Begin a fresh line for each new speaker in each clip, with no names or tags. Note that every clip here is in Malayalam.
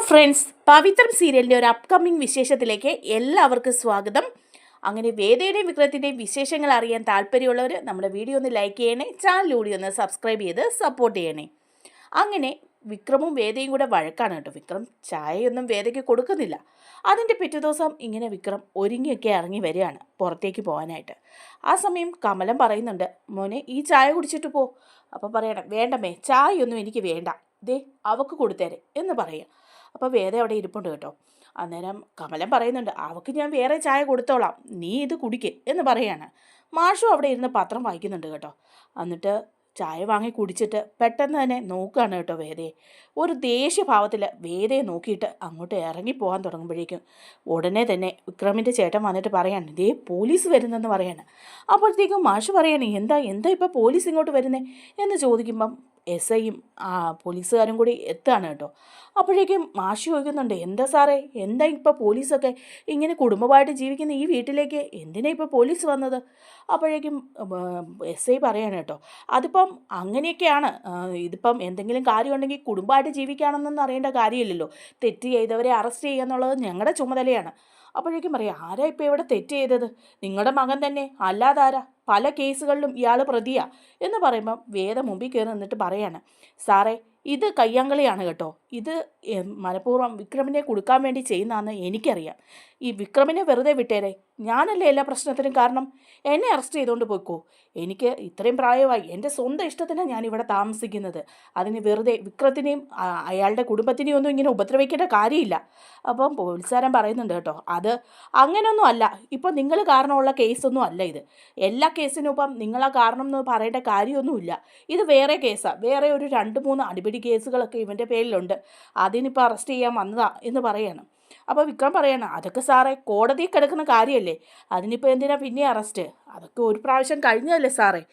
ഫ്രണ്ട്സ്, പവിത്രം സീരിയലിൻ്റെ ഒരു അപ്കമ്മിങ് വിശേഷത്തിലേക്ക് എല്ലാവർക്കും സ്വാഗതം. അങ്ങനെ വേദയുടെയും വിക്രത്തിൻ്റെയും വിശേഷങ്ങൾ അറിയാൻ താല്പര്യമുള്ളവർ നമ്മുടെ വീഡിയോ ഒന്ന് ലൈക്ക് ചെയ്യണേ, ചാനൽ ഒന്ന് സബ്സ്ക്രൈബ് ചെയ്ത് സപ്പോർട്ട് ചെയ്യണേ. അങ്ങനെ വിക്രമും വേദയും കൂടെ വഴക്കാണ് കേട്ടോ. വിക്രം ചായയൊന്നും വേദയ്ക്ക് കൊടുക്കുന്നില്ല. അതിൻ്റെ പിറ്റേ ദിവസം ഇങ്ങനെ വിക്രം ഒരുങ്ങിയൊക്കെ ഇറങ്ങി വരികയാണ് പുറത്തേക്ക് പോകാനായിട്ട്. ആ സമയം കമലം പറയുന്നുണ്ട്, മോനെ ഈ ചായ കുടിച്ചിട്ട് പോ. അപ്പോൾ പറയണം, വേണ്ടമ്മേ ചായയൊന്നും എനിക്ക് വേണ്ട, ദേ അവക്ക് കൊടുത്തേരെ എന്ന് പറയാം. അപ്പോൾ വേദ അവിടെ ഇരിപ്പുണ്ട് കേട്ടോ. അന്നേരം കമലം പറയുന്നുണ്ട്, അവൾക്ക് ഞാൻ വേറെ ചായ കൊടുത്തോളാം, നീ ഇത് കുടിക്ക് എന്ന് പറയാണ്. മാഷും അവിടെ ഇരുന്ന് പത്രം വായിക്കുന്നുണ്ട് കേട്ടോ. എന്നിട്ട് ചായ വാങ്ങി കുടിച്ചിട്ട് പെട്ടെന്ന് തന്നെ നോക്കുകയാണ് കേട്ടോ വേദയെ. ഒരു ദേഷ്യഭാവത്തിൽ വേദയെ നോക്കിയിട്ട് അങ്ങോട്ട് ഇറങ്ങിപ്പോകാൻ തുടങ്ങുമ്പോഴേക്കും ഉടനെ തന്നെ വിക്രമിൻ്റെ ചേട്ടൻ വന്നിട്ട് പറയാണ്, ദേ പോലീസ് വരുന്നെന്ന് പറയാണ്. അപ്പോഴത്തേക്കും മാഷ് പറയാണ്, എന്താ ഇപ്പോൾ പോലീസ് ഇങ്ങോട്ട് വരുന്നേ എന്ന് ചോദിക്കുമ്പം എസ് ഐയും പോലീസുകാരും കൂടി എത്തുകയാണ് കേട്ടോ. അപ്പോഴേക്കും മാഷ് ചോദിക്കുന്നുണ്ട്, എന്താ സാറേ, എന്താ ഇപ്പോൾ പോലീസൊക്കെ ഇങ്ങനെ കുടുംബമായിട്ട് ജീവിക്കുന്ന ഈ വീട്ടിലേക്ക് എന്തിനാ ഇപ്പോൾ പോലീസ് വന്നത്? അപ്പോഴേക്കും എസ് ഐ പറയാണ് കേട്ടോ, അതിപ്പം അങ്ങനെയൊക്കെയാണ്, ഇതിപ്പം എന്തെങ്കിലും കാര്യമുണ്ടെങ്കിൽ കുടുംബമായിട്ട് ജീവിക്കുകയാണെന്നൊന്നും അറിയേണ്ട കാര്യമില്ലല്ലോ, തെറ്റ് ചെയ്തവരെ അറസ്റ്റ് ചെയ്യുക എന്നുള്ളത് ഞങ്ങളുടെ ചുമതലയാണ്. അപ്പോഴേക്കും പറയാം, ആരാ ഇപ്പോൾ ഇവിടെ തെറ്റ് ചെയ്തത്? നിങ്ങളുടെ മകൻ തന്നെ, അല്ലാതാരാ? പല കേസുകളിലും ഇയാൾ പ്രതിയാ എന്ന് പറയുമ്പം വേദ മുമ്പിൽ കയറി നിന്നിട്ട് പറയാണ്, സാറേ ഇത് കയ്യാങ്കളിയാണ് കേട്ടോ, ഇത് മനഃപൂർവ്വം വിക്രമിനെ കൊടുക്കാൻ വേണ്ടി ചെയ്യുന്നതാണെന്ന് എനിക്കറിയാം. ഈ വിക്രമിനെ വെറുതെ വിട്ടേരെ, ഞാനല്ലേ എല്ലാ പ്രശ്നത്തിനും കാരണം, എന്നെ അറസ്റ്റ് ചെയ്തുകൊണ്ട് പോയിക്കോ. എനിക്ക് ഇത്രയും പ്രായമായി, എൻ്റെ സ്വന്തം ഇഷ്ടത്തിനാണ് ഞാനിവിടെ താമസിക്കുന്നത്, അതിന് വെറുതെ വിക്രത്തിനെയും അയാളുടെ കുടുംബത്തിനെയും ഒന്നും ഇങ്ങനെ ഉപദ്രവിക്കേണ്ട കാര്യമില്ല. അപ്പം പോലീസുകാരൻ പറയുന്നുണ്ട് കേട്ടോ, അത് അങ്ങനെയൊന്നും അല്ല, ഇപ്പം നിങ്ങൾ കാരണമുള്ള കേസൊന്നും അല്ല ഇത്, എല്ലാ കേസിനും ഇപ്പം നിങ്ങളാ കാരണം എന്ന് പറയേണ്ട കാര്യമൊന്നുമില്ല. ഇത് വേറെ കേസാണ്, വേറെ ഒരു 2-3 അടിപിടി കേസുകളൊക്കെ ഇവൻ്റെ പേരിലുണ്ട്, അതിനിപ്പോൾ അറസ്റ്റ് ചെയ്യാൻ വന്നതാ എന്ന് പറയാണ്. അപ്പോൾ വിക്രം പറയാണ്, അതൊക്കെ സാറേ കോടതിയിൽ കിടക്കുന്ന കാര്യമല്ലേ, അതിനിപ്പോൾ എന്തിനാ പിന്നെ അറസ്റ്റ്? അതൊക്കെ ഒരു പ്രാവശ്യം കഴിഞ്ഞതല്ലേ സാറേ,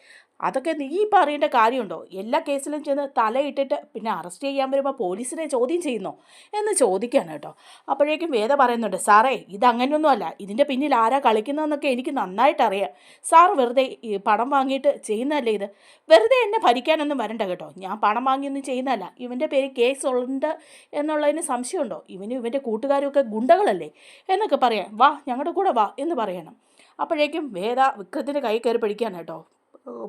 അതൊക്കെ നീ ഇപ്പോൾ അറിയേണ്ട കാര്യമുണ്ടോ? എല്ലാ കേസിലും ചെന്ന് തലയിട്ടിട്ട് പിന്നെ അറസ്റ്റ് ചെയ്യാൻ വരുമ്പോൾ പോലീസിനെ ചോദ്യം ചെയ്യുന്നോ എന്ന് ചോദിക്കുകയാണ് കേട്ടോ. അപ്പോഴേക്കും വേദ പറയുന്നുണ്ട്, സാറേ ഇതങ്ങനെയൊന്നും അല്ല, ഇതിൻ്റെ പിന്നിൽ ആരാ കളിക്കുന്നതെന്നൊക്കെ എനിക്ക് നന്നായിട്ട് അറിയാം, സാർ വെറുതെ പണം വാങ്ങിയിട്ട് ചെയ്യുന്നതല്ലേ ഇത്, വെറുതെ എന്നെ ഭരിക്കാനൊന്നും വരണ്ട കേട്ടോ, ഞാൻ പണം വാങ്ങിയൊന്നും ചെയ്യുന്നതല്ല, ഇവൻ്റെ പേര് കേസ് ഉണ്ട് എന്നുള്ളതിന് സംശയമുണ്ടോ? ഇവൻ്റെ കൂട്ടുകാരും ഒക്കെ ഗുണ്ടകളല്ലേ എന്നൊക്കെ പറയാം, വാ ഞങ്ങളുടെ കൂടെ വാ എന്ന് പറയണം. അപ്പോഴേക്കും വേദ വിക്രത്തിൻ്റെ കൈ കയറി പിടിക്കുകയാണ് കേട്ടോ,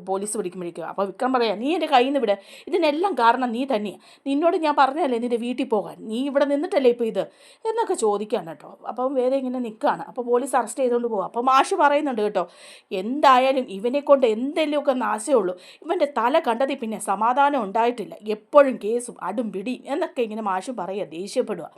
പോലീസ് പിടിക്കുമ്പോഴേക്കും. അപ്പോൾ വിക്രം പറയാം, നീ എൻ്റെ കയ്യിൽ നിന്ന് വിട്, ഇതിനെല്ലാം കാരണം നീ തന്നെയാണ്, നിന്നോട് ഞാൻ പറഞ്ഞതല്ലേ നിൻ്റെ വീട്ടിൽ പോകാൻ, നീ ഇവിടെ നിന്നിട്ടല്ലേ ഇപ്പോൾ ഇത് എന്നൊക്കെ ചോദിക്കുകയാണ് കേട്ടോ. അപ്പം വേദ ഇങ്ങനെ നിൽക്കുകയാണ്. അപ്പോൾ പോലീസ് അറസ്റ്റ് ചെയ്തുകൊണ്ട് പോകും. അപ്പോൾ മാഷ് പറയുന്നുണ്ട് കേട്ടോ, എന്തായാലും ഇവനെ കൊണ്ട് എന്തെങ്കിലുമൊക്കെ നാശമുള്ളൂ, ഇവൻ്റെ തല കണ്ടതിൽ പിന്നെ സമാധാനം ഉണ്ടായിട്ടില്ല, എപ്പോഴും കേസും അടും പിടിയും എന്നൊക്കെ ഇങ്ങനെ മാഷും പറയുക, ദേഷ്യപ്പെടുക.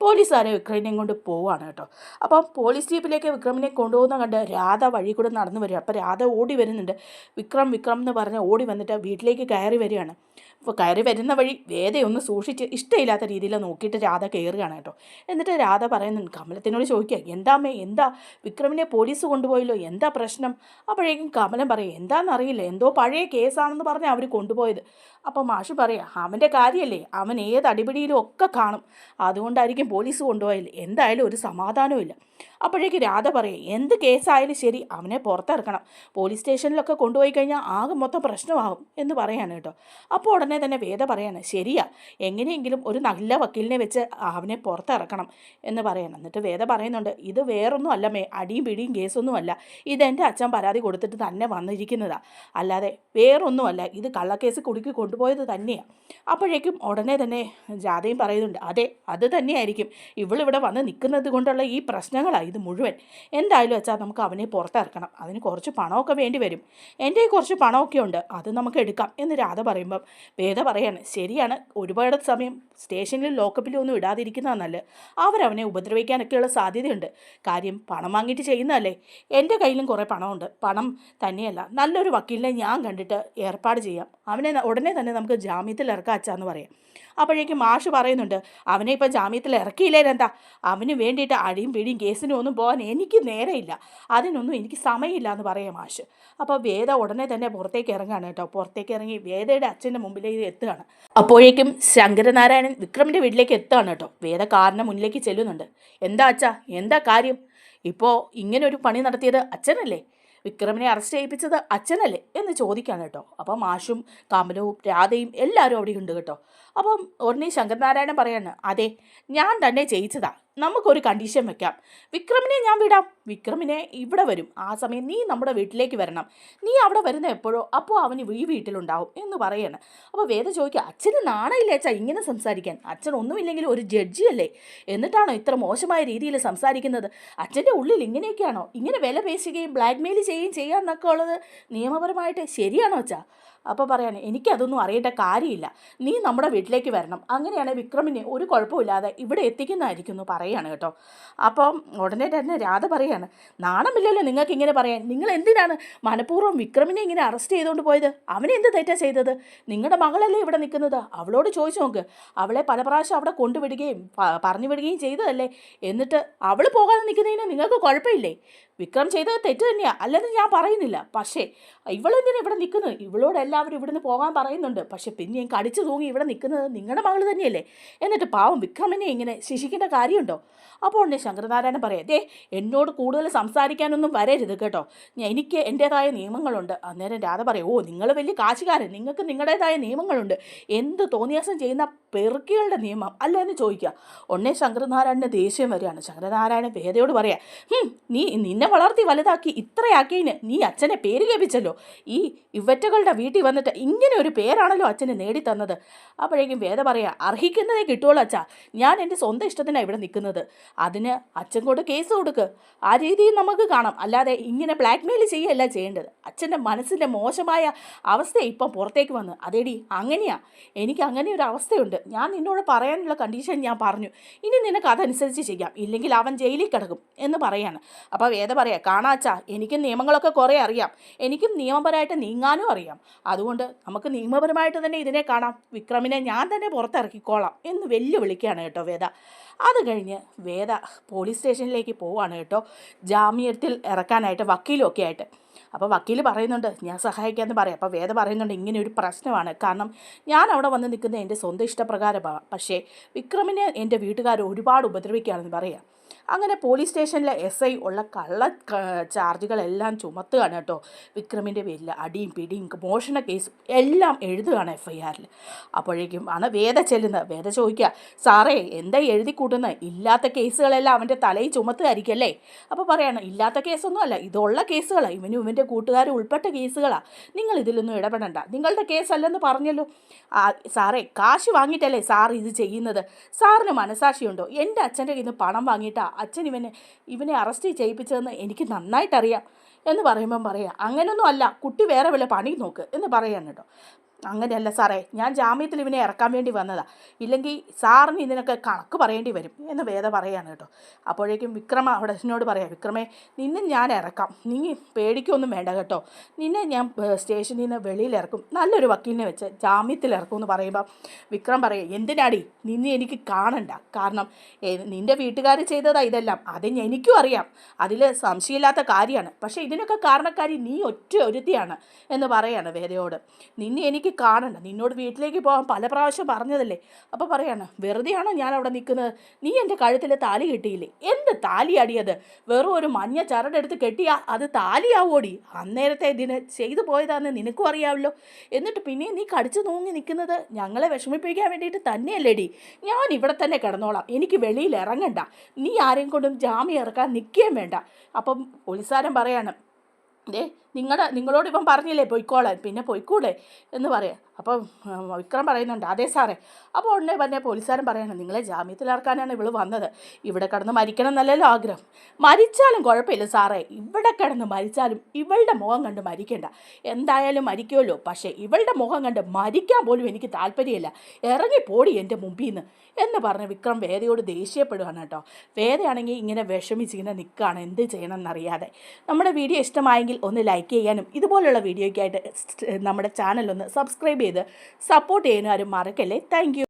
പോലീസുകാരെ വിക്രമിനെയും കൊണ്ട് പോവുകയാണ് കേട്ടോ. അപ്പം പോലീസ് ജീപ്പിലേക്ക് വിക്രമിനെ കൊണ്ടുപോകുന്ന കണ്ട് രാധ വഴി കൂടെ നടന്നു വരിക. അപ്പോൾ രാധ ഓടി വരുന്നുണ്ട്. വിക്രം എന്ന് പറഞ്ഞ് ഓടി വന്നിട്ട് വീട്ടിലേക്ക് കയറി വരികയാണ്. അപ്പോൾ കയറി വരുന്ന വഴി വേദയൊന്ന് സൂക്ഷിച്ച് ഇഷ്ടമില്ലാത്ത രീതിയിൽ നോക്കിയിട്ട് രാധ കയറുകയാണ് കേട്ടോ. എന്നിട്ട് രാധ പറയുന്നുണ്ട്, കമലത്തിനോട് ചോദിക്കുക, എന്താമ്മേ എന്താ, വിക്രമിനെ പോലീസ് കൊണ്ടുപോയല്ലോ, എന്താ പ്രശ്നം? അപ്പോഴേക്കും കമലം പറയും, എന്താണെന്നറിയില്ല, എന്തോ പഴയ കേസാണെന്ന് പറഞ്ഞാൽ അവർ കൊണ്ടുപോയത്. അപ്പോൾ മാഷ് പറയാം, അവൻ്റെ കാര്യമല്ലേ, അവൻ ഏത് അടിപിടിയിലും ഒക്കെ കാണും, അതുകൊണ്ടായിരിക്കും പോലീസ് കൊണ്ടുപോയത്, എന്തായാലും ഒരു സമാധാനവും. അപ്പോഴേക്ക് രാധ പറയും, എന്ത് കേസായാലും ശരി അവനെ പുറത്തിറക്കണം, പോലീസ് സ്റ്റേഷനിലൊക്കെ കൊണ്ടുപോയി കഴിഞ്ഞാൽ ആകെ മൊത്തം പ്രശ്നമാകും എന്ന് പറയാണ് കേട്ടോ. അപ്പോൾ ഉടനെ തന്നെ വേദ പറയാണ്, ശരിയാ, എങ്ങനെയെങ്കിലും ഒരു നല്ല വക്കീലിനെ വെച്ച് അവനെ പുറത്തിറക്കണം എന്ന് പറയണം. എന്നിട്ട് വേദ പറയുന്നുണ്ട്, ഇത് വേറൊന്നും അല്ല അടിയും പിടിയും കേസൊന്നും അല്ല, ഇതെൻ്റെ അച്ഛൻ പരാതി കൊടുത്തിട്ട് തന്നെ വന്നിരിക്കുന്നതാണ്, അല്ലാതെ വേറൊന്നുമല്ല, ഇത് കള്ളക്കേസ് കുടുക്കി കൊണ്ടുപോയത് തന്നെയാണ്. അപ്പോഴേക്കും ഉടനെ തന്നെ ജാഥയും പറയുന്നുണ്ട്, അതെ അത് തന്നെയായിരിക്കും, ഇവളിവിടെ വന്ന് നിൽക്കുന്നത് കൊണ്ടുള്ള ഈ പ്രശ്നങ്ങളാണ് ഇത് മുഴുവൻ, എന്തായാലും അച്ഛാ നമുക്ക് അവനെ പുറത്തിറക്കണം, അതിന് കുറച്ച് പണമൊക്കെ വേണ്ടി വരും, എൻ്റെ കുറച്ച് പണമൊക്കെ ഉണ്ട്, അത് നമുക്ക് എടുക്കാം എന്ന് രാധ പറയുമ്പം വേദ പറയാണ്, ശരിയാണ്, ഒരുപാട് സമയം സ്റ്റേഷനിൽ ലോക്കപ്പിലും ഒന്നും ഇടാതിരിക്കുന്നതാണ് നല്ലത്, അവരവനെ ഉപദ്രവിക്കാനൊക്കെയുള്ള സാധ്യതയുണ്ട്, കാര്യം പണം വാങ്ങിയിട്ട് ചെയ്യുന്നതല്ലേ, എൻ്റെ കയ്യിലും കുറേ പണമുണ്ട്, പണം തന്നെയല്ല നല്ലൊരു വക്കീലിനെ ഞാൻ കണ്ടിട്ട് ഏർപ്പാട് ചെയ്യാം, അവനെ ഉടനെ തന്നെ നമുക്ക് ജാമ്യത്തിൽ ഇറക്കാം അച്ഛാന്ന് പറയാം. അപ്പോഴേക്കും മാഷ് പറയുന്നുണ്ട്, അവനെ ഇപ്പം ജാമ്യത്തിൽ ഇറക്കിയില്ലേരെന്താ, അവന് വേണ്ടിയിട്ട് അടിയും പിടിയും കേസിനും ഒന്നും പോകാൻ എനിക്ക് നേരമില്ല, അതിനൊന്നും എനിക്ക് സമയമില്ല എന്ന് പറയാം മാഷ്. അപ്പോൾ വേദ ഉടനെ തന്നെ പുറത്തേക്ക് ഇറങ്ങുകയാണ് കേട്ടോ. പുറത്തേക്ക് ഇറങ്ങി വേദയുടെ അച്ഛൻ്റെ മുമ്പിലേക്ക് എത്തുകയാണ്. അപ്പോഴേക്കും ശങ്കരനാരായണൻ വിക്രമിൻ്റെ വീട്ടിലേക്ക് എത്തുകയാണ് കേട്ടോ. വേദ കാറിന് മുന്നിലേക്ക് ചെല്ലുന്നുണ്ട്. എന്താ അച്ഛാ, എന്താ കാര്യം? ഇപ്പോൾ ഇങ്ങനെ ഒരു പണി നടത്തിയത് അച്ഛനല്ലേ? വിക്രമിനെ അറസ്റ്റ് ചെയ്യിപ്പിച്ചത് അച്ഛനല്ലേ എന്ന് ചോദിക്കാണ് കേട്ടോ. അപ്പം മാഷും കമലവും രാധയും എല്ലാവരും അവിടെ ഉണ്ട് കേട്ടോ. അപ്പം ഉടനെ ശങ്കരനാരായണൻ പറയാണ്, അതെ ഞാൻ തന്നെ ചെയ്യിച്ചതാ, നമുക്കൊരു കണ്ടീഷൻ വെക്കാം, വിക്രമിനെ ഞാൻ വിടാം, വിക്രമിനെ ഇവിടെ വരും, ആ സമയം നീ നമ്മുടെ വീട്ടിലേക്ക് വരണം, നീ അവിടെ വരുന്ന എപ്പോഴോ അപ്പോൾ അവന് ഈ വീട്ടിലുണ്ടാവും എന്ന് പറയാണ്. അപ്പോൾ വേദ ചോദിക്കുക, അച്ഛന് നാണയില്ലേ അച്ഛാ ഇങ്ങനെ സംസാരിക്കാൻ, അച്ഛൻ ഒന്നുമില്ലെങ്കിൽ ഒരു ജഡ്ജിയല്ലേ, എന്നിട്ടാണോ ഇത്ര മോശമായ രീതിയിൽ സംസാരിക്കുന്നത്, അച്ഛൻ്റെ ഉള്ളിൽ ഇങ്ങനെയൊക്കെയാണോ, ഇങ്ങനെ വില പേശുകയും ബ്ലാക്ക് മെയിൽ ചെയ്യുകയും ചെയ്യാന്നൊക്കെ ഉള്ളത് നിയമപരമായിട്ട് ശരിയാണോ അച്ഛാ? അപ്പോൾ പറയാണ്, എനിക്കതൊന്നും അറിയേണ്ട കാര്യമില്ല, നീ നമ്മുടെ വീട്ടിലേക്ക് വരണം, അങ്ങനെയാണ് വിക്രമിനെ ഒരു കുഴപ്പമില്ലാതെ ഇവിടെ എത്തിക്കുന്നതായിരിക്കും എന്ന് പറയാണ് കേട്ടോ. അപ്പം ഉടനെ തന്നെ രാധ പറയാണ്, നാണമില്ലല്ലോ നിങ്ങൾക്ക് ഇങ്ങനെ പറയാൻ, നിങ്ങൾ എന്തിനാണ് മനഃപൂർവ്വം വിക്രമിനെ ഇങ്ങനെ അറസ്റ്റ് ചെയ്തുകൊണ്ട് പോയത്, അവനെ എന്ത് തെറ്റാ ചെയ്തത്, നിങ്ങളുടെ മകളല്ലേ ഇവിടെ നിൽക്കുന്നത്, അവളോട് ചോദിച്ചു നോക്ക്, അവളെ പല പ്രാവശ്യം അവിടെ കൊണ്ടുവിടുകയും പറഞ്ഞു വിടുകയും ചെയ്തതല്ലേ, എന്നിട്ട് അവൾ പോകാതെ നിൽക്കുന്നതിന് നിങ്ങൾക്ക് കുഴപ്പമില്ലേ, വിക്രം ചെയ്തത് തെറ്റ് തന്നെയാണ് അല്ലെന്ന് ഞാൻ പറയുന്നില്ല, പക്ഷേ ഇവളെന്തിനാണ് ഇവിടെ നിൽക്കുന്നത്, ഇവളോട് എല്ലാവരും ഇവിടുന്ന് പോകാൻ പറയുന്നുണ്ട്, പക്ഷെ പിന്നെയും കടിച്ചു തൂങ്ങി ഇവിടെ നിൽക്കുന്നത് നിങ്ങളുടെ മകൾ തന്നെയല്ലേ, എന്നിട്ട് പാവം വിക്രമിനെ ഇങ്ങനെ ശിക്ഷിക്കേണ്ട കാര്യമുണ്ടോ? അപ്പോൾ ഉടനെ ശങ്കരനാരായണൻ പറയാം, ദേ എന്നോട് കൂടുതൽ സംസാരിക്കാനൊന്നും വരരുത് കേട്ടോ, എനിക്ക് എൻ്റേതായ നിയമങ്ങളുണ്ട്. അന്നേരം രാധ പറയും, ഓ നിങ്ങൾ വലിയ കാശുകാരൻ, നിങ്ങൾക്ക് നിങ്ങളുടേതായ നിയമങ്ങളുണ്ട്, എന്ത് തോന്നിയാസം ചെയ്യുന്ന പെറുക്കികളുടെ നിയമം അല്ല എന്ന് ചോദിക്കുക. ഉടനെ ശങ്കരനാരായണൻ്റെ ദേഷ്യം വരികയാണ്. ശങ്കരനാരായണൻ വേദയോട് പറയാം, നീ നിന്നെ വളർത്തി വലുതാക്കി ഇത്രയാക്കിയതിന് നീ അച്ഛനെ പേര് കേൾപ്പിച്ചല്ലോ, ഈ ഇവറ്റകളുടെ വീട്ടിൽ വന്നിട്ട് ഇങ്ങനെ ഒരു പേരാണല്ലോ അച്ഛന് നേടിത്തന്നത്. അപ്പോഴേക്കും വേദ പറയാം, അർഹിക്കുന്നതേ കിട്ടുള്ളൂ അച്ഛാ, ഞാൻ എൻ്റെ സ്വന്തം ഇഷ്ടത്തിനാണ് ഇവിടെ നിൽക്കുന്നത്, അതിന് അച്ഛൻ കൊണ്ട് കേസ് കൊടുക്ക്, ആ രീതിയിൽ നമുക്ക് കാണാം, അല്ലാതെ ഇങ്ങനെ ബ്ലാക്ക് മെയിൽ ചെയ്യുകയല്ല ചെയ്യേണ്ടത്. അച്ഛൻ്റെ മനസ്സിൻ്റെ മോശമായ അവസ്ഥ ഇപ്പം പുറത്തേക്ക് വന്ന്, അതേടി അങ്ങനെയാ, എനിക്ക് അങ്ങനെ ഒരു അവസ്ഥയുണ്ട്, ഞാൻ നിന്നോട് പറയാനുള്ള കണ്ടീഷൻ ഞാൻ പറഞ്ഞു, ഇനി നിനക്ക് അതനുസരിച്ച് ചെയ്യാം, ഇല്ലെങ്കിൽ അവൻ ജയിലിൽ കിടക്കും എന്ന് പറയാണ്. അപ്പോൾ വേദ പറയാം, കാണാച്ചാ എനിക്കും നിയമങ്ങളൊക്കെ കുറേ അറിയാം, എനിക്കും നിയമപരമായിട്ട് നീങ്ങാനും അറിയാം, അതുകൊണ്ട് നമുക്ക് നിയമപരമായിട്ട് തന്നെ ഇതിനെ കാണാം, വിക്രമിനെ ഞാൻ തന്നെ പുറത്തിറക്കിക്കോളാം എന്ന് വെല്ലുവിളിക്കുകയാണ് കേട്ടോ വേദ. അത് കഴിഞ്ഞ് വേദ പോലീസ് സ്റ്റേഷനിലേക്ക് പോവാണ് കേട്ടോ, ജാമ്യത്തിൽ ഇറക്കാനായിട്ട് വക്കീലും ഒക്കെ ആയിട്ട്. അപ്പോൾ വക്കീൽ പറയുന്നുണ്ട് ഞാൻ സഹായിക്കാമെന്ന് പറയാം. അപ്പോൾ വേദ പറയുന്നുണ്ട് ഇങ്ങനെ ഒരു പ്രശ്നമാണ്, കാരണം ഞാൻ അവിടെ വന്ന് നിൽക്കുന്നത് എൻ്റെ സ്വന്തം ഇഷ്ടപ്രകാരമാണ്, പക്ഷേ വിക്രമിനെ എൻ്റെ വീട്ടുകാർ ഒരുപാട് ഉപദ്രവിക്കുകയാണെന്ന് പറയാം. അങ്ങനെ പോലീസ് സ്റ്റേഷനിലെ SI ഉള്ള കള്ള ചാർജുകളെല്ലാം ചുമത്തുകയാണ് കേട്ടോ. വിക്രമിൻ്റെ പേരിൽ അടിയും പിടിയും മോഷണ കേസും എല്ലാം എഴുതുകയാണ് FIRൽ. അപ്പോഴേക്കും ആണ് വേദ ചെല്ലുന്നത്. വേദ ചോദിക്കുക, സാറേ എന്താ എഴുതി കൂട്ടുന്നത്, ഇല്ലാത്ത കേസുകളെല്ലാം അവൻ്റെ തലയിൽ ചുമത്തുകയായിരിക്കല്ലേ? അപ്പോൾ പറയാണ്, ഇല്ലാത്ത കേസൊന്നും അല്ല, ഇതുള്ള കേസുകളാണ്, ഇവനും ഇവൻ്റെ കൂട്ടുകാരും ഉൾപ്പെട്ട കേസുകളാണ്, നിങ്ങൾ ഇതിലൊന്നും ഇടപെടണ്ട, നിങ്ങളുടെ കേസല്ലെന്ന് പറഞ്ഞല്ലോ. സാറേ കാശ് വാങ്ങിയിട്ടല്ലേ സാർ ഇത് ചെയ്യുന്നത്, സാറിന് മനസാക്ഷിയുണ്ടോ, എൻ്റെ അച്ഛൻ്റെ കയ്യിൽ നിന്ന് പണം വാങ്ങിയിട്ടാണ് അച്ഛൻ ഇവനെ അറസ്റ്റ് ചെയ്യിപ്പിച്ചതെന്ന് എനിക്ക് നന്നായിട്ടറിയാം എന്ന് പറയുമ്പം പറയാം, അങ്ങനെയൊന്നും അല്ല, കുട്ടി വേറെ വല്ല പണി നോക്ക് എന്ന് പറയാൻ കേട്ടോ. അങ്ങനെയല്ല സാറേ, ഞാൻ ജാമ്യത്തിൽ ഇവനെ ഇറക്കാൻ വേണ്ടി വന്നതാണ്, ഇല്ലെങ്കിൽ സാറിന് ഇതിനൊക്കെ കണക്ക് പറയേണ്ടി വരും എന്ന് വേദ പറയാണ് കേട്ടോ. അപ്പോഴേക്കും വിക്രമ അവിടെ എന്നോട് പറയാം, വിക്രമേ നിന്നെ ഞാൻ ഇറക്കാം, നീ പേടിക്കൊന്നും വേണ്ട കേട്ടോ, നിന്നെ ഞാൻ സ്റ്റേഷനിൽ നിന്ന് വെളിയിലിറക്കും, നല്ലൊരു വക്കീലിനെ വെച്ച് ജാമ്യത്തിൽ ഇറക്കും എന്ന് പറയുമ്പോൾ വിക്രം പറയും, എന്തിനാടി നിന്നെ എനിക്ക് കാണണ്ട, കാരണം നിൻ്റെ വീട്ടുകാർ ചെയ്തതാ ഇതെല്ലാം, അത് എനിക്കും അറിയാം, അതിൽ സംശയമില്ലാത്ത കാര്യമാണ്, പക്ഷേ ഇതിനൊക്കെ കാരണക്കാരി നീ ഒരുത്തിയാണ് എന്ന് പറയാണ് വേദയോട്. നിന്നെ എനിക്ക് കാണണ്ട, നിന്നോട് വീട്ടിലേക്ക് പോകാൻ പല പ്രാവശ്യം പറഞ്ഞതല്ലേ. അപ്പോൾ പറയാണ്, വെറുതെയാണോ ഞാൻ അവിടെ നിൽക്കുന്നത്, നീ എൻ്റെ കഴുത്തിൽ താലി കെട്ടിയില്ലേ, എന്ത് താലി അടിയത്, വെറും ഒരു മഞ്ഞ ചരടെടുത്ത് കെട്ടിയാ അത് താലിയാവോടി, അന്നേരത്തെ ഇതിന് ചെയ്തു പോയതാണെന്ന് നിനക്കും അറിയാമല്ലോ, എന്നിട്ട് പിന്നെ നീ കടിച്ചു തൂങ്ങി നിൽക്കുന്നത് ഞങ്ങളെ വിഷമിപ്പിക്കാൻ വേണ്ടിയിട്ട് തന്നെയല്ലേടി, ഞാൻ ഇവിടെ തന്നെ കിടന്നോളാം, എനിക്ക് വെളിയിൽ ഇറങ്ങണ്ട, നീ ആരെയും കൊണ്ടും ജാമ്യം ഇറക്കാൻ നിൽക്കുകയും വേണ്ട. അപ്പം പോലീസുകാരൻ പറയാണ്, നിങ്ങളോട് ഇപ്പം പറഞ്ഞില്ലേ പൊയ്ക്കോളാൻ, പിന്നെ പൊയ്ക്കൂടെ എന്ന് പറയാം. അപ്പം വിക്രം പറയുന്നുണ്ട്, അതെ സാറേ. അപ്പോൾ ഉടനെ തന്നെ പോലീസുകാരൻ പറയാണ്, നിങ്ങളെ ജാമ്യത്തിലിറക്കാനാണ് ഇവൾ വന്നത്, ഇവിടെ കിടന്ന് മരിക്കണം എന്നല്ലല്ലോ ആഗ്രഹം, മരിച്ചാലും കുഴപ്പമില്ല സാറേ, ഇവിടെ കിടന്ന് മരിച്ചാലും ഇവളുടെ മുഖം കണ്ട് മരിക്കേണ്ട, എന്തായാലും മരിക്കുമല്ലോ, പക്ഷേ ഇവളുടെ മുഖം കണ്ട് മരിക്കാൻ പോലും എനിക്ക് താല്പര്യമില്ല, ഇറങ്ങിപ്പോടി എൻ്റെ മുമ്പിൽ നിന്ന് എന്ന് പറഞ്ഞ് വിക്രം വേദയോട് ദേഷ്യപ്പെടുകയാണ് കേട്ടോ. വേദയാണെങ്കിൽ ഇങ്ങനെ വിഷമിച്ചിങ്ങനെ നിൽക്കുകയാണ്, എന്ത് ചെയ്യണമെന്നറിയാതെ. നമ്മുടെ വീഡിയോ ഇഷ്ടമായെങ്കിൽ ഒന്ന് ലൈക്ക് ചെയ്യാനും ഇതുപോലുള്ള വീഡിയോയ്ക്കായിട്ട് നമ്മുടെ ചാനലൊന്ന് സബ്സ്ക്രൈബ് ചെയ്ത് സപ്പോർട്ട് ചെയ്യാനും ആരും മറക്കല്ലേ. Thank you.